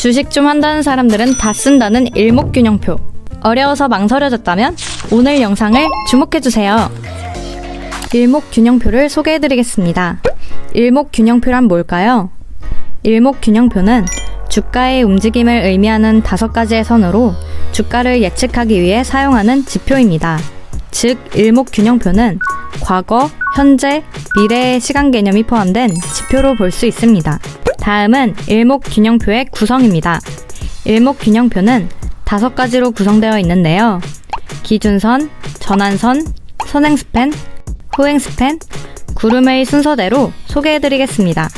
주식 좀 한다는 사람들은 다 쓴다는 일목균형표. 어려워서 망설여졌다면 오늘 영상을 주목해주세요. 일목균형표를 소개해드리겠습니다. 일목균형표란 뭘까요? 일목균형표는 주가의 움직임을 의미하는 5가지의 선으로 주가를 예측하기 위해 사용하는 지표입니다. 즉, 일목균형표는 과거, 현재, 미래의 시간 개념이 포함된 지표로 볼 수 있습니다. 다음은 일목균형표의 구성입니다. 일목균형표는 5가지로 구성되어 있는데요. 기준선, 전환선, 선행스팬, 후행스팬, 구름의 순서대로 소개해드리겠습니다.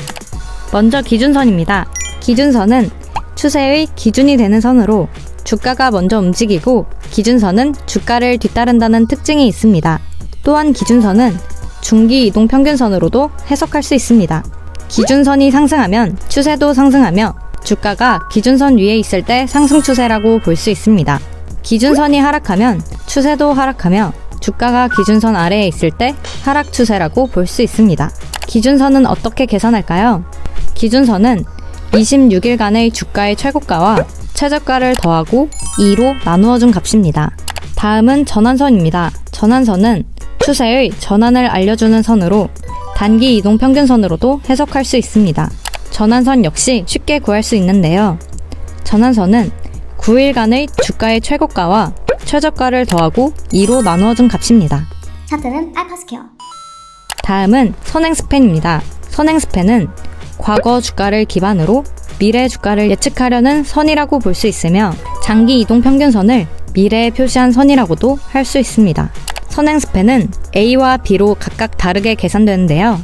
먼저 기준선입니다. 기준선은 추세의 기준이 되는 선으로 주가가 먼저 움직이고 기준선은 주가를 뒤따른다는 특징이 있습니다. 또한 기준선은 중기 이동 평균선으로도 해석할 수 있습니다. 기준선이 상승하면 추세도 상승하며 주가가 기준선 위에 있을 때 상승 추세라고 볼 수 있습니다. 기준선이 하락하면 추세도 하락하며 주가가 기준선 아래에 있을 때 하락 추세라고 볼 수 있습니다. 기준선은 어떻게 계산할까요? 기준선은 26일간의 주가의 최고가와 최저가를 더하고 2로 나누어 준 값입니다. 다음은 전환선입니다. 전환선은 추세의 전환을 알려주는 선으로 단기 이동 평균선으로도 해석할 수 있습니다. 전환선 역시 쉽게 구할 수 있는데요. 전환선은 9일간의 주가의 최고가와 최저가를 더하고 2로 나누어 준 값입니다. 차트는 알파스퀘어. 다음은 선행스팬입니다. 선행스팬은 과거 주가를 기반으로 미래 주가를 예측하려는 선이라고 볼 수 있으며 장기 이동 평균선을 미래에 표시한 선이라고도 할 수 있습니다. 선행스팬은 A와 B로 각각 다르게 계산되는데요.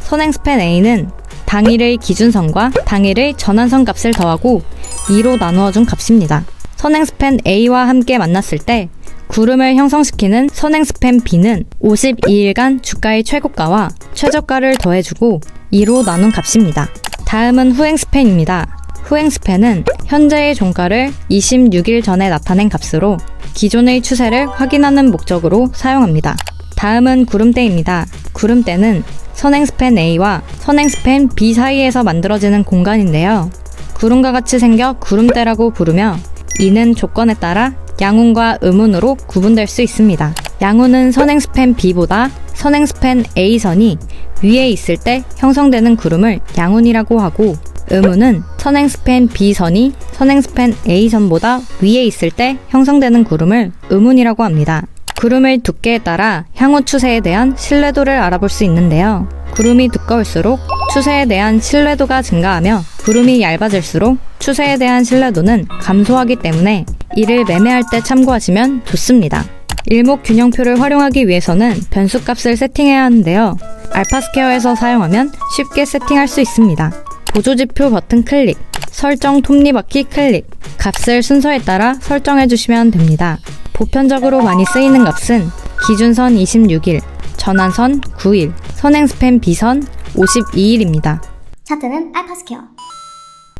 선행스팬 A는 당일의 기준선과 당일의 전환선 값을 더하고 2로 나누어 준 값입니다. 선행스팬 A와 함께 만났을 때 구름을 형성시키는 선행스팬 B는 52일간 주가의 최고가와 최저가를 더해주고 2로 나눈 값입니다. 다음은 후행스팬입니다. 후행스팬은 현재의 종가를 26일 전에 나타낸 값으로 기존의 추세를 확인하는 목적으로 사용합니다. 다음은 구름대입니다. 구름대는 선행스팬 A와 선행스팬 B 사이에서 만들어지는 공간인데요. 구름과 같이 생겨 구름대라고 부르며 이는 조건에 따라 양운과 음운으로 구분될 수 있습니다. 양운은 선행스팬 B보다 선행스팬 A선이 위에 있을 때 형성되는 구름을 양운이라고 하고, 음운은 선행스팬 B선이 선행스팬 A선보다 위에 있을 때 형성되는 구름을 음운이라고 합니다. 구름의 두께에 따라 향후 추세에 대한 신뢰도를 알아볼 수 있는데요. 구름이 두꺼울수록 추세에 대한 신뢰도가 증가하며 구름이 얇아질수록 추세에 대한 신뢰도는 감소하기 때문에 이를 매매할 때 참고하시면 좋습니다. 일목균형표를 활용하기 위해서는 변수값을 세팅해야 하는데요. 알파스퀘어에서 사용하면 쉽게 세팅할 수 있습니다. 보조지표 버튼 클릭, 설정 톱니바퀴 클릭, 값을 순서에 따라 설정해 주시면 됩니다. 보편적으로 많이 쓰이는 값은 기준선 26일, 전환선 9일, 선행스팬 B선 52일입니다. 차트는 알파스퀘어.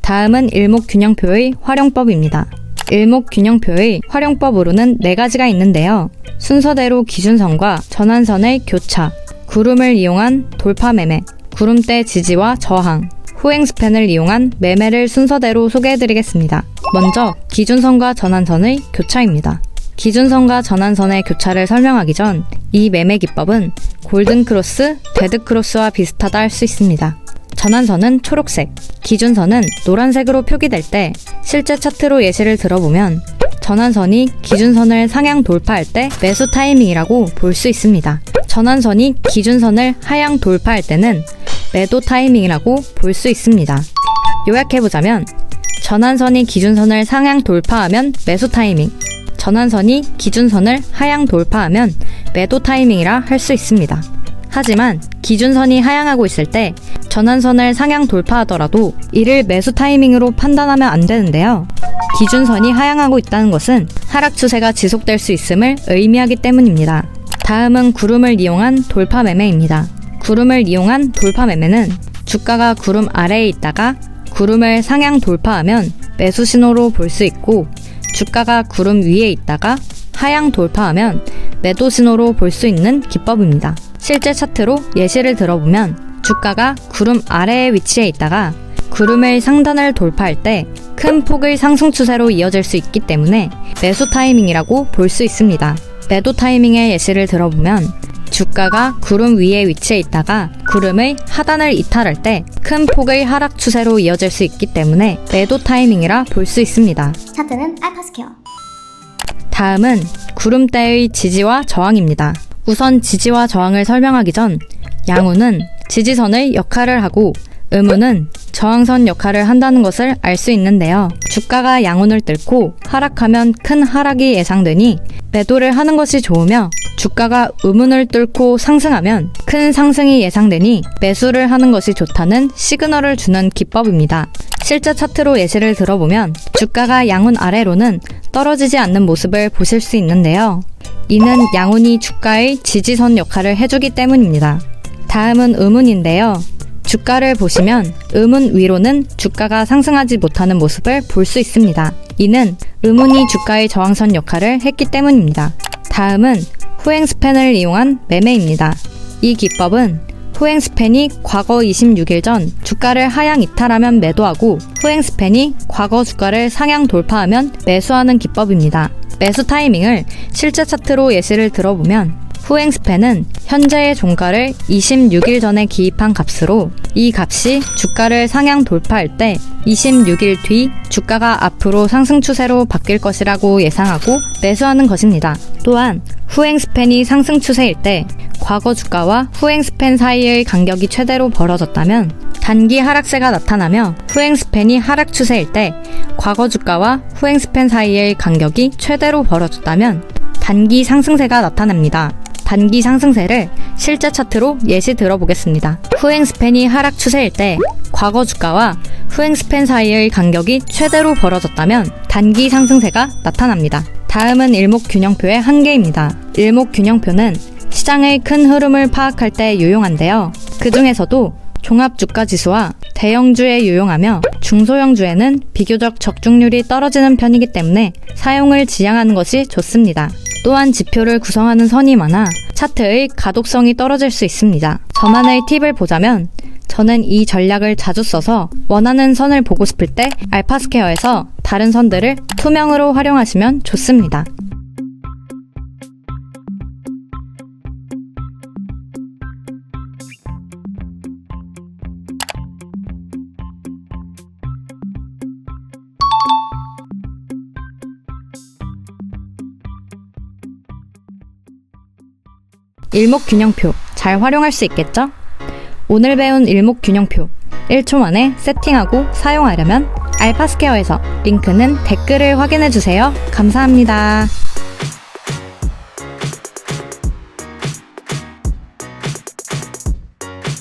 다음은 일목균형표의 활용법입니다. 일목균형표의 활용법으로는 4가지가 있는데요. 순서대로 기준선과 전환선의 교차, 구름을 이용한 돌파 매매, 구름대 지지와 저항, 후행스팬을 이용한 매매를 순서대로 소개해드리겠습니다. 먼저 기준선과 전환선의 교차입니다. 기준선과 전환선의 교차를 설명하기 전 이 매매 기법은 골든크로스, 데드크로스와 비슷하다 할 수 있습니다. 전환선은 초록색, 기준선은 노란색으로 표기될 때 실제 차트로 예시를 들어보면 전환선이 기준선을 상향 돌파할 때 매수 타이밍이라고 볼 수 있습니다. 전환선이 기준선을 하향 돌파할 때는 매도 타이밍이라고 볼 수 있습니다. 요약해보자면 전환선이 기준선을 상향 돌파하면 매수 타이밍, 전환선이 기준선을 하향 돌파하면 매도 타이밍이라 할 수 있습니다. 하지만 기준선이 하향하고 있을 때 전환선을 상향 돌파하더라도 이를 매수 타이밍으로 판단하면 안 되는데요. 기준선이 하향하고 있다는 것은 하락 추세가 지속될 수 있음을 의미하기 때문입니다. 다음은 구름을 이용한 돌파 매매입니다. 구름을 이용한 돌파 매매는 주가가 구름 아래에 있다가 구름을 상향 돌파하면 매수 신호로 볼 수 있고, 주가가 구름 위에 있다가 하향 돌파하면 매도 신호로 볼 수 있는 기법입니다. 실제 차트로 예시를 들어보면 주가가 구름 아래의 위치에 있다가 구름의 상단을 돌파할 때 큰 폭의 상승 추세로 이어질 수 있기 때문에 매수 타이밍이라고 볼 수 있습니다. 매도 타이밍의 예시를 들어보면 주가가 구름 위에 위치해 있다가 구름의 하단을 이탈할 때 큰 폭의 하락 추세로 이어질 수 있기 때문에 매도 타이밍이라 볼 수 있습니다. 차트는 알파스퀘어. 다음은 구름대의 지지와 저항입니다. 우선 지지와 저항을 설명하기 전 양호는 지지선의 역할을 하고 음운은 저항선 역할을 한다는 것을 알 수 있는데요. 주가가 양운을 뚫고 하락하면 큰 하락이 예상되니 매도를 하는 것이 좋으며 주가가 음운을 뚫고 상승하면 큰 상승이 예상되니 매수를 하는 것이 좋다는 시그널을 주는 기법입니다. 실제 차트로 예시를 들어보면 주가가 양운 아래로는 떨어지지 않는 모습을 보실 수 있는데요. 이는 양운이 주가의 지지선 역할을 해주기 때문입니다. 다음은 음운인데요. 주가를 보시면 음운 위로는 주가가 상승하지 못하는 모습을 볼 수 있습니다. 이는 음운이 주가의 저항선 역할을 했기 때문입니다. 다음은 후행 스팬을 이용한 매매입니다. 이 기법은 후행 스팬이 과거 26일 전 주가를 하향 이탈하면 매도하고 후행 스팬이 과거 주가를 상향 돌파하면 매수하는 기법입니다. 매수 타이밍을 실제 차트로 예시를 들어보면 후행 스팬은 현재의 종가를 26일 전에 기입한 값으로 이 값이 주가를 상향 돌파할 때 26일 뒤 주가가 앞으로 상승 추세로 바뀔 것이라고 예상하고 매수하는 것입니다. 또한 후행 스팬이 상승 추세일 때 과거 주가와 후행 스팬 사이의 간격이 최대로 벌어졌다면 단기 하락세가 나타나며 후행 스팬이 하락 추세일 때 과거 주가와 후행 스팬 사이의 간격이 최대로 벌어졌다면 단기 상승세가 나타납니다. 단기 상승세를 실제 차트로 예시 들어보겠습니다. 후행 스팬이 하락 추세일 때 과거 주가와 후행 스팬 사이의 간격이 최대로 벌어졌다면 단기 상승세가 나타납니다. 다음은 일목균형표의 한계입니다. 일목균형표는 시장의 큰 흐름을 파악할 때 유용한데요. 그 중에서도 종합주가지수와 대형주에 유용하며 중소형주에는 비교적 적중률이 떨어지는 편이기 때문에 사용을 지양하는 것이 좋습니다. 또한 지표를 구성하는 선이 많아 차트의 가독성이 떨어질 수 있습니다. 저만의 팁을 보자면 저는 이 전략을 자주 써서 원하는 선을 보고 싶을 때 알파스퀘어에서 다른 선들을 투명으로 활용하시면 좋습니다. 일목균형표 잘 활용할 수 있겠죠? 오늘 배운 일목균형표 1초 만에 세팅하고 사용하려면 알파스퀘어에서 링크는 댓글을 확인해주세요. 감사합니다.